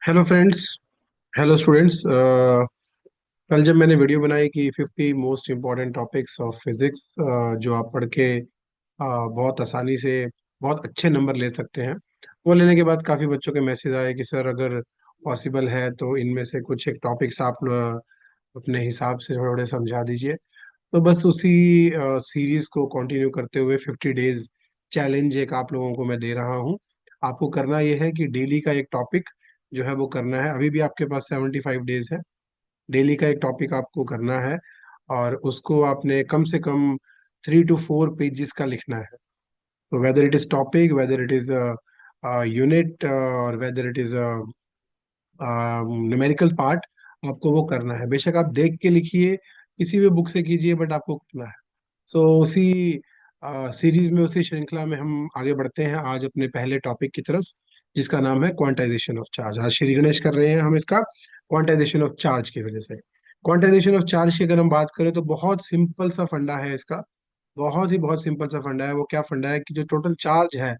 Hello friends. Hello students. कल जब मैंने वीडियो बनाई कि 50 most important topics of physics जो आप पढ़ के बहुत आसानी से बहुत अच्छे नंबर ले सकते हैं, वो लेने के बाद काफ़ी बच्चों के मैसेज आए कि सर अगर पॉसिबल है तो इनमें से कुछ एक टॉपिक्स आप अपने हिसाब से थोड़े समझा दीजिए। तो बस उसी सीरीज को कंटिन्यू करते हुए 50 डेज चैलेंज एक आप लोगों को मैं दे रहा हूँ। आपको करना यह है कि डेली का एक टॉपिक जो है वो करना है। अभी भी आपके पास 75 डेज है। डेली का एक टॉपिक आपको करना है और उसको आपने कम से कम 3 to 4 पेजेस का लिखना है। तो whether it is topic, whether it is unit और whether it is numerical part, आपको वो करना है। बेशक आप देख के लिखिए, किसी भी बुक से कीजिए, बट आपको करना है। सो उसी सीरीज में, उसी श्रृंखला में हम आगे बढ़ते हैं आज अपने पहले टॉपिक की तरफ, जिसका नाम है क्वांटाइजेशन ऑफ चार्ज। आज श्री गणेश कर रहे हैं हम इसका क्वांटाइजेशन ऑफ चार्ज की वजह से। क्वांटाइजेशन ऑफ चार्ज की अगर हम बात करें तो बहुत सिंपल सा फंडा है इसका। बहुत सिंपल सा फंडा है। वो क्या फंडा है कि जो टोटल चार्ज है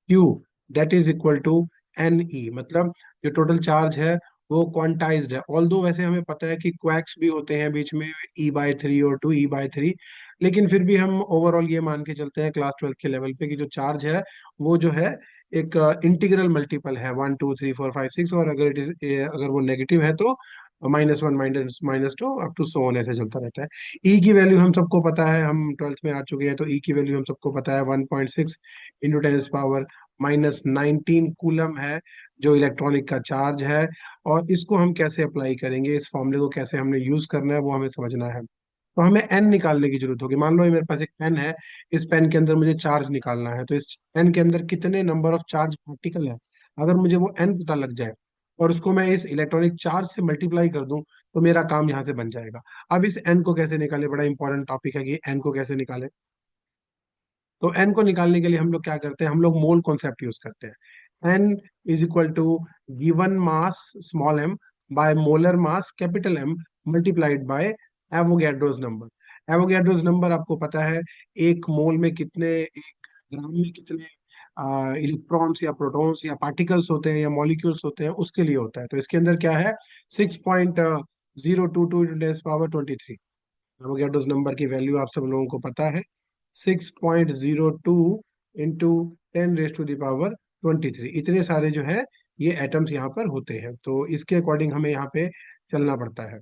Q, that is equal to NE। मतलब जो टोटल चार्ज है वो क्वांटाइज्ड है। ऑल्दो वैसे हमें पता है कि क्वैक्स भी होते हैं बीच में, E/3 और 2E/3, लेकिन फिर भी हम ओवरऑल ये मान के चलते हैं क्लास 12 के लेवल पे कि जो चार्ज है वो जो है एक इंटीग्रल मल्टीपल है, 1 2 3 4 5 6। और अगर इट इज, अगर वो नेगेटिव है तो -1 -2 अप टू सो ऑन, ऐसे चलता रहता है। ई की वैल्यू हम सबको पता है, हम ट्वेल्थ में आ चुके हैं, तो ई की वैल्यू हम सबको पता है 1.6 इंटू 10 -19 कूलम है जो इलेक्ट्रॉनिक का चार्ज है। और इसको हम कैसे अप्लाई करेंगे, इस फॉर्मूले को कैसे हमने यूज करना है, वो हमें समझना है। तो हमें एन निकालने की जरूरत होगी। मान लो ये मेरे पास एक पेन है, इस पेन के अंदर मुझे चार्ज निकालना है। तो इस पेन के अंदर कितने नंबर ऑफ चार्ज पार्टिकल है, अगर मुझे वो एन पता लग जाए और उसको मैं इस इलेक्ट्रॉनिक चार्ज से मल्टीप्लाई कर दूं, तो मेरा काम यहाँ से बन जाएगा। अब इस एन को कैसे निकाले, बड़ा इंपॉर्टेंट टॉपिक है कि एन को कैसे निकाले। तो एन को निकालने के लिए हम लोग क्या करते हैं, हम लोग मोल कॉन्सेप्ट यूज करते हैं। N is equal to given mass small M by molar mass capital M multiplied by Avogadro's number. Avogadro's number आपको पता है, एक मोल में कितने, एक ग्राम में कितने इलेक्ट्रॉन्स या प्रोटॉन्स या पार्टिकल्स होते हैं या मॉलिक्यूल्स होते हैं, उसके लिए होता है। तो इसके अंदर क्या है, 6.022 × 10⁻23। एवोगैड्रोस नंबर की वैल्यू आप सब लोगों को पता है, 6.02 इंटू 10⁻23। इतने सारे जो है ये एटम्स यहाँ पर होते हैं, तो इसके अकॉर्डिंग हमें यहाँ पे चलना पड़ता है।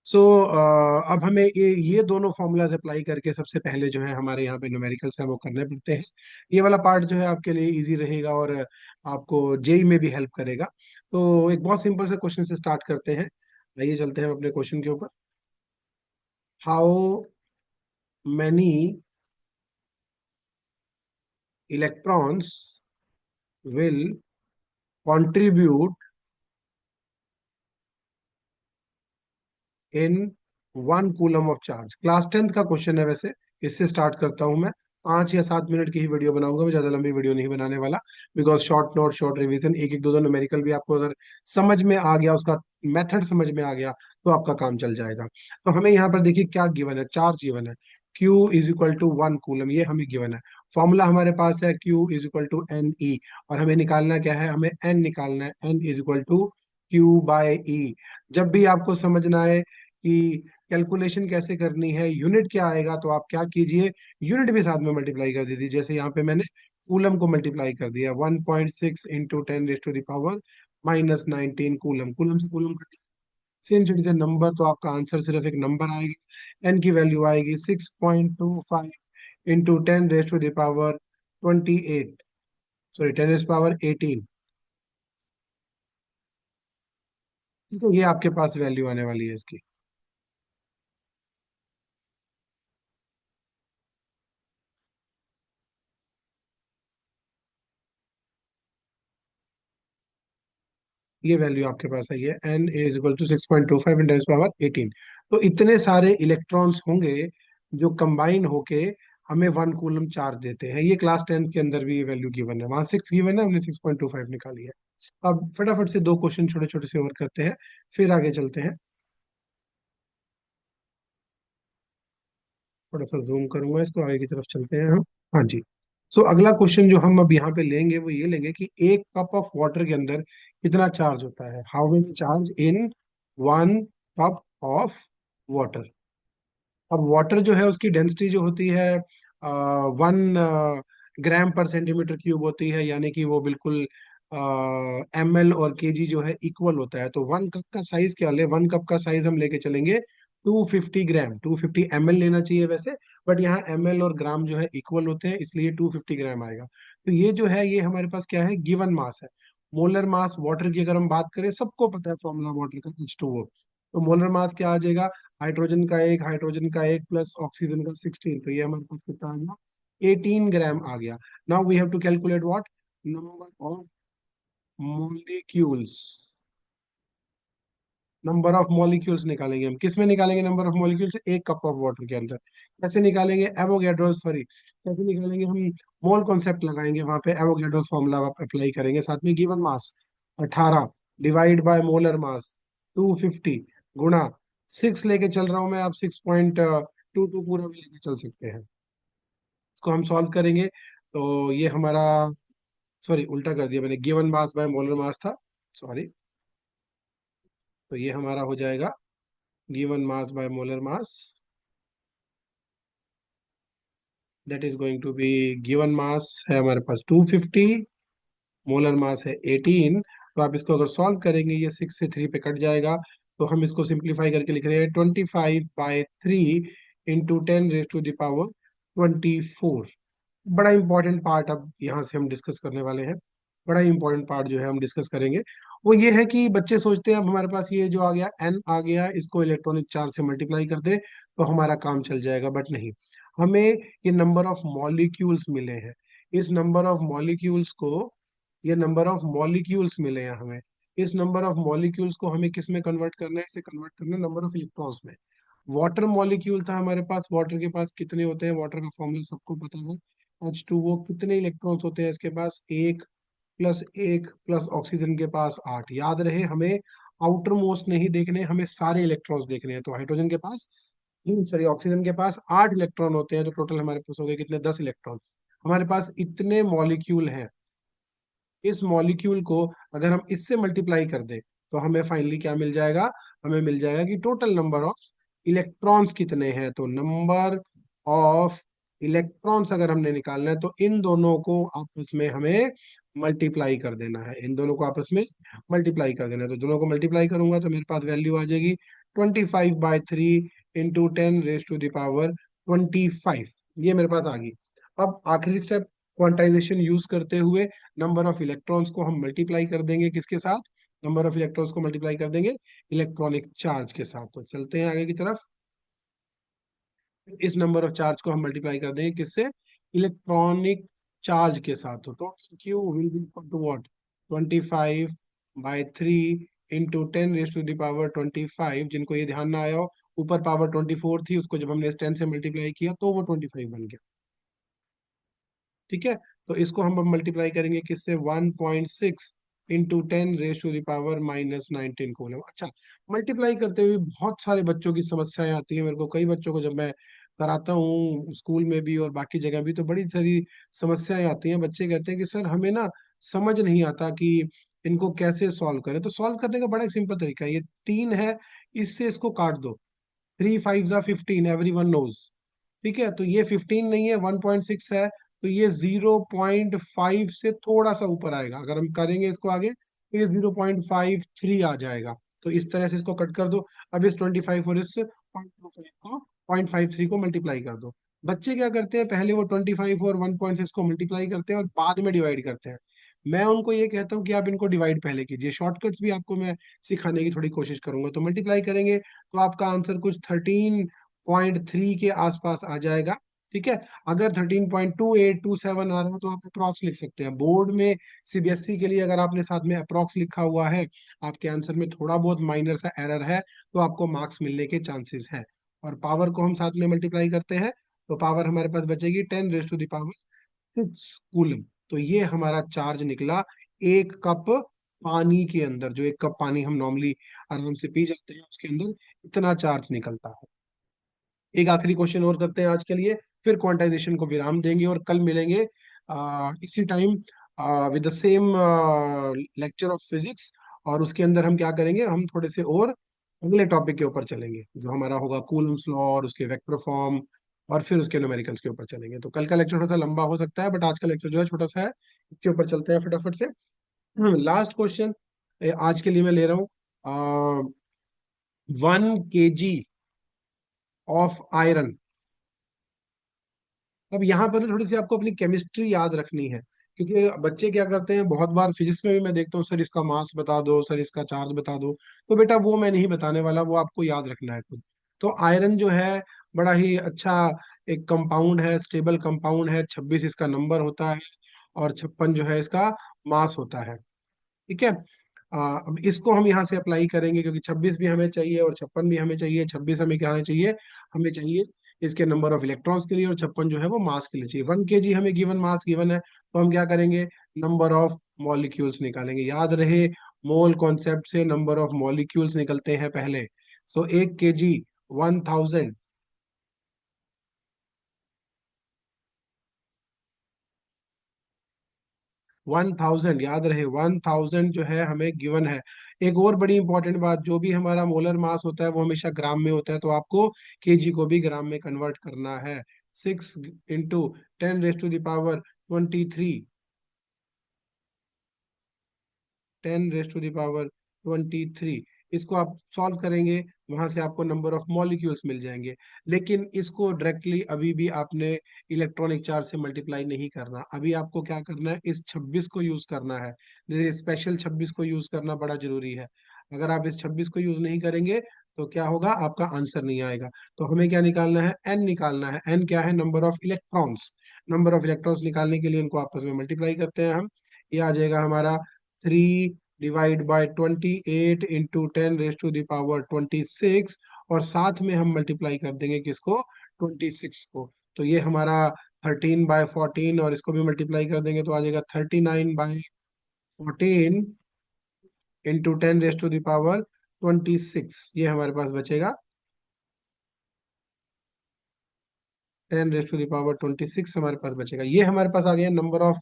सो अब हमें ये दोनों फॉर्मूलाज अप्लाई करके सबसे पहले जो है हमारे यहाँ पे न्यूमेरिकल्स हैं वो करने पड़ते हैं। ये वाला पार्ट जो है आपके लिए इजी रहेगा और आपको जेई में भी हेल्प करेगा। तो एक बहुत सिंपल से क्वेश्चन से स्टार्ट करते हैं। आइए चलते हैं अपने क्वेश्चन के ऊपर। How many electrons will contribute in 1 coulomb of charge. Class 10th का क्वेश्चन है वैसे। इससे स्टार्ट करता हूं मैं। 5 या 7 मिनट की ही वीडियो बनाऊंगा मैं, ज्यादा लंबी वीडियो नहीं बनाने वाला। Because short note, short revision, एक एक दो दो न्यूमेरिकल भी आपको अगर समझ में आ गया, उसका मेथड समझ में आ गया, तो आपका काम चल जाएगा। तो हमें यहाँ पर देखिए क्या गिवन है, चार्ज गिवन है। Q is equal to 1 coulomb, ये हमें गिवन है। फॉर्मूला हमारे पास है Q is equal to NE। और हमें निकालना क्या है, हमें N निकालना है। N is equal to Q/E। जब भी आपको समझना है कि कैलकुलेशन कैसे करनी है, यूनिट क्या आएगा, तो आप क्या कीजिए, यूनिट भी साथ में मल्टीप्लाई कर दीजिए। जैसे यहाँ पे मैंने कूलम को मल्टीप्लाई कर दिया, 1.6 इंटू 10⁻⁻19 कूलम। कूलम से कूलम कर, since it is a number तो आपका आंसर सिर्फ एक नंबर आएगा। एन की वैल्यू आएगी 6.25 इंटू 10⁻28, सॉरी 10⁻18। ठीक है, ये आपके पास वैल्यू आने वाली है इसकी। ये वैल्यू आपके पास आई है, एन इज इक्वल टू 6.25 × 10⁻18। तो इतने सारे इलेक्ट्रॉन्स होंगे जो कंबाइन होके हमें 1 कूलम चार्ज देते हैं। ये क्लास 10 के अंदर भी ये वैल्यू गिवन है, वहां 6 गिवन है, हमने 6.25 निकाली है। अब फटाफट से दो क्वेश्चन छोटे छोटे से और करते हैं, फिर आगे चलते हैं। थोड़ा सा जूम करूंगा इसको, आगे की तरफ चलते हैं हम। हाँ जी। सो अगला क्वेश्चन जो हम अब यहाँ पे लेंगे वो ये लेंगे कि एक कप ऑफ वाटर के अंदर कितना चार्ज होता है, how many charge in one cup of water. अब वाटर जो है उसकी डेंसिटी जो होती है 1 ग्राम पर सेंटीमीटर क्यूब होती है, यानी कि वो बिल्कुल ml और केजी जो है इक्वल होता है। तो 1 कप का साइज क्या ले, 1 कप का साइज हम लेके चलेंगे 250 ग्राम, 250 ml लेना चाहिए वैसे, बट यहाँ ml और ग्राम जो है इक्वल होते हैं, इसलिए 250 ग्राम आएगा। तो ये जो है ये हमारे पास क्या है, गिवन मास है। मोलर मास वाटर की अगर हम बात करें, सबको पता है फॉर्मूला वाटर का, H2O। तो मोलर मास क्या आ जाएगा, हाइड्रोजन का एक प्लस ऑक्सीजन का 16, तो ये हमारे पास कितना आ गया, 18 ग्राम आ गया। Now we have to calculate what, number of molecules. Number of molecules निकालेंगे हम, किस में निकालेंगे नंबर ऑफ मॉलिक्यूल्स, एक कप ऑफ वाटर के अंदर। कैसे निकालेंगे, एवोगैड्रोस, सॉरी कैसे निकालेंगे हम, मोल कॉन्सेप्ट लगाएंगे वहां पे, एवोगैड्रोस फॉर्मूला अप्लाई करेंगे, साथ में given mass 18 divide by molar मास 250 गुणा 6 लेके चल रहा हूं मैं, आप 6.22 पूरा भी लेके चल सकते हैं। इसको हम सॉल्व करेंगे तो ये हमारा, सॉरी उल्टा कर दिया मैंने, given mass by molar mass था, सॉरी। तो ये हमारा हो जाएगा given mass by molar mass, that is going to be, given mass है हमारे पास 250, मोलर मास है 18। तो आप इसको अगर सॉल्व करेंगे, ये 6 से 3 पे कट जाएगा, तो हम इसको सिंप्लीफाई करके लिख रहे हैं 25/3 into 10 raised to the power 24। बड़ा इंपॉर्टेंट पार्ट अब यहाँ से हम डिस्कस करने वाले हैं, बड़ा इंपॉर्टेंट पार्ट जो है हम डिस्कस करेंगे, वो ये है कि बच्चे सोचते हैं अब हमारे पास ये जो आ गया n आ गया, इसको इलेक्ट्रॉनिक चार्ज से मल्टीप्लाई कर दे तो हमारा काम चल जाएगा, बट नहीं। हमें ये नंबर ऑफ मॉलिक्यूल्स मिले हैं, इस नंबर ऑफ मॉलिक्यूल्स को, ये नंबर ऑफ मॉलिक्यूल्स मिले हैं हमें, इस नंबर ऑफ मॉलिक्यूल्स को हमें किस में कन्वर्ट करना है, इसे कन्वर्ट करना है नंबर ऑफ इलेक्ट्रॉन्स में। वाटर मॉलिक्यूल था हमारे पास, वाटर के पास कितने होते हैं, वाटर का फॉर्मूला सबको पता है, H2O, कितने इलेक्ट्रॉन्स होते हैं इसके पास, एक प्लस ऑक्सीजन के पास 8। याद रहे हमें आउटर मोस्ट नहीं देखने, हमें सारे इलेक्ट्रॉन्स देखने हैं। तो हाइड्रोजन के पास, सॉरी ऑक्सीजन के पास 8 इलेक्ट्रॉन होते हैं, तो टोटल हमारे पास हो गए कितने, 10 इलेक्ट्रॉन। हमारे पास इतने मॉलिक्यूल हैं, इस मॉलिक्यूल को अगर हम इससे मल्टीप्लाई कर दें तो हमें फाइनली क्या मिल जाएगा, हमें मिल जाएगा कि टोटल नंबर ऑफ इलेक्ट्रॉन्स कितने हैं। तो नंबर ऑफ इलेक्ट्रॉन्स अगर हमने निकालना है तो इन दोनों को आपस में हमें मल्टीप्लाई कर देना है, इन दोनों को आपस में मल्टीप्लाई कर देना है। तो दोनों को मल्टीप्लाई करूंगा तो मेरे पास वैल्यू आ जाएगी 25/3 into 10 raised to the power 25, ये मेरे पास आ गई। अब आखिरी स्टेप, क्वांटाइजेशन यूज करते हुए नंबर ऑफ इलेक्ट्रॉन्स को हम मल्टीप्लाई कर देंगे किसके साथ, नंबर ऑफ इलेक्ट्रॉन्स को मल्टीप्लाई कर देंगे इलेक्ट्रॉनिक चार्ज के साथ। तो चलते हैं आगे की तरफ, इस नंबर ऑफ चार्ज को हम मल्टीप्लाई कर देंगे किससे, इलेक्ट्रॉनिक चार्ज के साथ। तो total Q will be equal to what, 25/3 into 10 raised to the power 25। जिनको ये ध्यान ना आया हो, ऊपर पावर 24 थी, उसको जब हमने 10 से मल्टीप्लाई किया तो वो 25 बन गया। ठीक है, तो इसको हम अब मल्टीप्लाई करेंगे किससे, 1.6 into 10 raised to the power -19 को। अच्छा, मल्टीप्लाई करते हुए बहुत सारे बच्चों की समस्याएं आती है मेरे को, कई बच्चों को जब मैं कराता हूँ स्कूल में भी और बाकी जगह भी, तो बड़ी सारी समस्याएं आती हैं। बच्चे कहते हैं कि सर हमें ना समझ नहीं आता कि इनको कैसे सॉल्व करें। तो सॉल्व करने का बड़ा एक सिंपल तरीका है, ये 3 है, इससे इसको काट दो, 3 5 15, एवरी वन नोज। ठीक है, तो ये 15 नहीं है, 1.6 है, तो ये 0.5 से थोड़ा सा ऊपर आएगा। अगर हम करेंगे इसको आगे तो ये 0.53 आ जाएगा। तो इस तरह से इसको कट कर दो। अब इस 25 और इस 0.25 को 0.53 को मल्टीप्लाई कर दो। बच्चे क्या करते हैं, पहले वो 25 और 1.6 को मल्टीप्लाई करते हैं और बाद में डिवाइड करते हैं। मैं उनको ये कहता हूँ कि आप इनको डिवाइड पहले कीजिए, शॉर्टकट्स भी आपको मैं सिखाने की थोड़ी कोशिश करूंगा। तो मल्टीप्लाई करेंगे तो आपका आंसर कुछ 13.3 के आसपास आ जाएगा। ठीक है, अगर 13.2827 आ रहा हो तो आप अप्रॉक्स लिख सकते हैं। बोर्ड में सीबीएसई के लिए अगर आपने साथ में अप्रॉक्स लिखा हुआ है, आपके आंसर में थोड़ा बहुत माइनर सा एरर है, तो आपको मार्क्स मिलने के चांसेस है। और पावर को हम साथ में मल्टीप्लाई करते हैं तो पावर हमारे पास बचेगी 10 raised to the power 6 coulomb. तो ये हमारा चार्ज निकला एक कप पानी के अंदर, जो एक कप पानी हम नॉर्मली आराम से पी जाते हैं उसके अंदर इतना चार्ज निकलता है। एक आखिरी क्वेश्चन और करते हैं आज के लिए, फिर क्वांटाइजेशन को विराम देंगे और कल मिलेंगे इसी time with the same lecture of physics. और उसके अंदर हम क्या करेंगे, हम थोड़े से और अगले टॉपिक के ऊपर चलेंगे जो हमारा होगा कूलम्स लॉ और उसके वेक्टर फॉर्म, और फिर उसके न्यूमेरिकल्स के ऊपर चलेंगे। तो कल का लेक्चर थोड़ा सा लंबा हो सकता है, बट आज का लेक्चर जो है छोटा सा है। इसके ऊपर चलते हैं फटाफट से। लास्ट क्वेश्चन आज के लिए मैं ले रहा हूँ। 1 kg ऑफ आयरन। अब यहाँ पर ना थोड़ी सी आपको अपनी केमिस्ट्री याद रखनी है, क्योंकि बच्चे क्या करते हैं, बहुत बार फिजिक्स में भी मैं देखता हूँ, सर इसका मास बता दो, सर इसका चार्ज बता दो। तो बेटा वो मैं नहीं बताने वाला, वो आपको याद रखना है खुद। तो आयरन जो है बड़ा ही अच्छा एक कंपाउंड है, स्टेबल कंपाउंड है। 26 इसका नंबर होता है, और 56 जो है इसका मास होता है। ठीक है। अब इसको हम यहाँ से अप्लाई करेंगे, क्योंकि 26 भी हमें चाहिए और 56 भी हमें चाहिए। 26 हमें क्या चाहिए, हमें चाहिए इसके नंबर ऑफ इलेक्ट्रॉन्स के लिए, और 56 जो है वो मास के लिए चाहिए। 1 kg हमें गिवन मास गिवन है, तो हम क्या करेंगे, नंबर ऑफ मॉलिक्यूल्स निकालेंगे। याद रहे, मोल कॉन्सेप्ट से नंबर ऑफ मॉलिक्यूल्स निकलते हैं पहले। सो 1 kg 1000। 1000 याद रहे, 1000 जो है हमें गिवन है। एक और बड़ी इंपॉर्टेंट बात, जो भी हमारा मोलर मास होता है वो हमेशा ग्राम में होता है, तो आपको केजी को भी ग्राम में कन्वर्ट करना है। 6 × 10⁻³ 10⁻23। इसको आप सॉल्व करेंगे, वहां से आपको नंबर ऑफ मॉलिक्यूल्स मिल जाएंगे। लेकिन इसको डायरेक्टली अभी भी आपने इलेक्ट्रॉनिक चार्ज से मल्टीप्लाई नहीं करना। अभी आपको क्या करना है, इस 26 को यूज करना है। जैसे स्पेशल 26 को यूज करना बड़ा जरूरी है। अगर आप इस 26 को यूज नहीं करेंगे तो क्या होगा, आपका आंसर नहीं आएगा। तो हमें क्या निकालना है, एन निकालना है। एन क्या है, number of electrons. Number of electrons निकालने के लिए इनको आपस में मल्टीप्लाई करते हैं हम। ये आ जाएगा हमारा 3 / 28 × 10⁻26, और साथ में हम मल्टीप्लाई कर देंगे किसको, 26 को। तो ये हमारा 13/14, और इसको भी मल्टीप्लाई कर देंगे तो आ जाएगा 39/14 × 10⁻26। ये हमारे पास बचेगा 10⁻26 हमारे पास बचेगा। ये हमारे पास आ गया number of,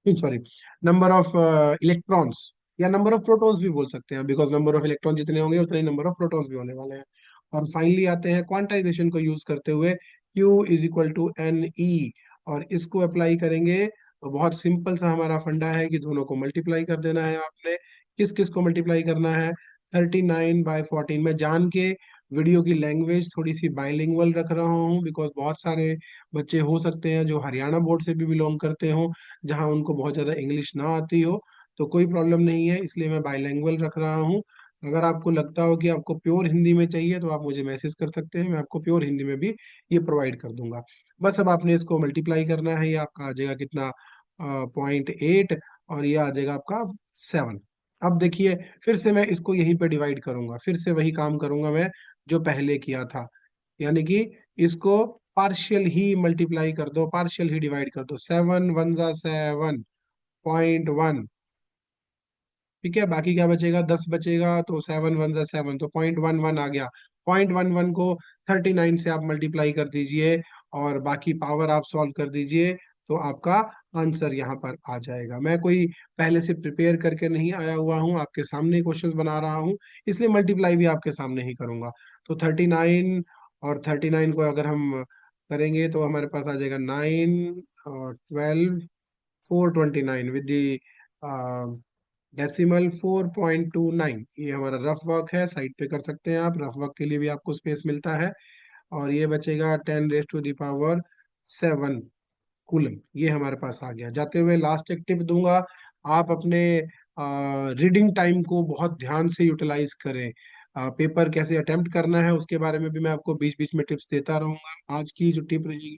sorry, number of electrons, या नंबर ऑफ प्रोटॉन्स भी बोल सकते हैं, बिकॉज नंबर ऑफ इलेक्ट्रॉन जितने होंगे उतने नंबर ऑफ प्रोटॉन्स भी होने वाले हैं। और फाइनली आते हैं क्वांटाइजेशन को यूज करते हुए, Q = NE। और इसको अप्लाई करेंगे तो बहुत सिंपल सा हमारा फंडा है कि दोनों को मल्टीप्लाई कर देना है आपने। किस किस को मल्टीप्लाई करना है, 39/14। मैं जान के वीडियो की लैंग्वेज थोड़ी सी बाइलिंगुअल रख रहा हूँ, बिकॉज बहुत सारे बच्चे हो सकते हैं जो हरियाणा बोर्ड से भी बिलोंग करते हो, जहाँ उनको बहुत ज़्यादा इंग्लिश ना आती हो। तो कोई प्रॉब्लम नहीं है, इसलिए मैं बाइलिंगुअल रख रहा हूँ। अगर आपको लगता हो कि आपको प्योर हिंदी में चाहिए तो आप मुझे मैसेज कर सकते हैं, मैं आपको प्योर हिंदी में भी ये प्रोवाइड कर दूंगा। बस अब आपने इसको मल्टीप्लाई करना है। ये आपका आ जाएगा कितना, 0.8, और ये आ जाएगा आपका 7। अब देखिए, फिर से मैं इसको यहीं पे डिवाइड करूंगा, फिर से वही काम करूंगा मैं जो पहले किया था। यानी कि इसको पार्शियल ही मल्टीप्लाई कर दो, पार्शियल ही डिवाइड कर दो। 7 × 1 = 7.1। ठीक है, बाकी क्या बचेगा, 10 बचेगा, तो 7 × 1 = 7, तो 0.11 आ गया। 0.11 को 39 से आप मल्टीप्लाई कर दीजिए, और बाकी पावर आप सॉल्व कर दीजिए, तो आपका आंसर यहाँ पर आ जाएगा। मैं कोई पहले से प्रिपेयर करके नहीं आया हुआ हूँ, आपके सामने क्वेश्चंस बना रहा हूँ, इसलिए मल्टीप्लाई भी आपके सामने ही करूंगा। तो 39 और 39 को अगर हम करेंगे तो हमारे पास आ जाएगा 9 और 12, 429 विद डेसिमल 4.29। ये हमारा रफ वर्क है, साइड पे कर सकते हैं आप, रफ वर्क के लिए भी आपको स्पेस मिलता है। और ये बचेगा 10⁻⁷ कूलम। ये हमारे पास आ गया। जाते हुए लास्ट एक टिप दूंगा, आप अपने रीडिंग टाइम को बहुत ध्यान से यूटिलाइज करें। पेपर कैसे अटेम्प्ट करना है उसके बारे में भी मैं आपको बीच बीच में टिप्स देता रहूंगा। आज की जो टिप रहेगी,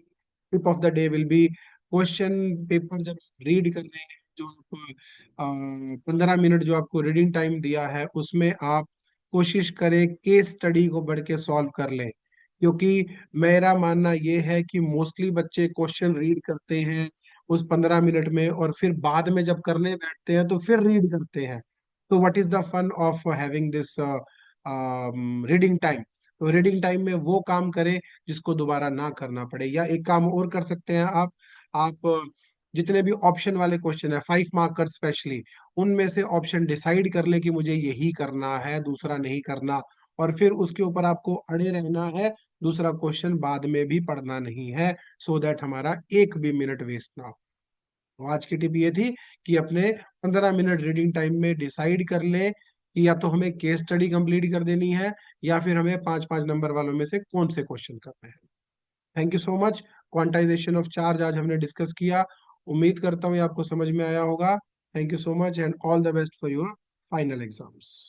tip of the day will be, question paper जब रीड कर रहे हैं, जो आप 15 मिनट जो आपको रीडिंग टाइम दिया है, उसमें आप कोशिश करें केस स्टडी को बढ़ के सॉल्व कर लें। क्योंकि मेरा मानना ये है कि मोस्टली बच्चे क्वेश्चन रीड करते हैं उस 15 मिनट में, और फिर बाद में जब करने बैठते हैं तो फिर रीड करते हैं। तो what is the fun of having this reading time. तो रीडिंग टाइम में वो काम करें जिसको दोबारा ना करना पड़े। या एक काम और कर सकते हैं आप, आप जितने भी ऑप्शन वाले क्वेश्चन है 5 मार्कर स्पेशली, उनमें से ऑप्शन डिसाइड कर ले कि मुझे यही करना है, दूसरा नहीं करना, और फिर उसके ऊपर आपको अड़े रहना है, दूसरा क्वेश्चन बाद में भी पढ़ना नहीं है, सो दैट हमारा एक भी मिनट वेस्ट ना हो। तो आज की टिप ये थी कि अपने 15 मिनट रीडिंग टाइम में डिसाइड कर ले कि या तो हमें केस स्टडी कंप्लीट कर देनी है, या फिर हमें 5 5 नंबर वालों में से कौन से क्वेश्चन करने हैं। Thank you so much. Quantization of charge आज हमने डिस्कस किया। उम्मीद करता हूँ ये आपको समझ में आया होगा। Thank you so much and all the best for your final exams.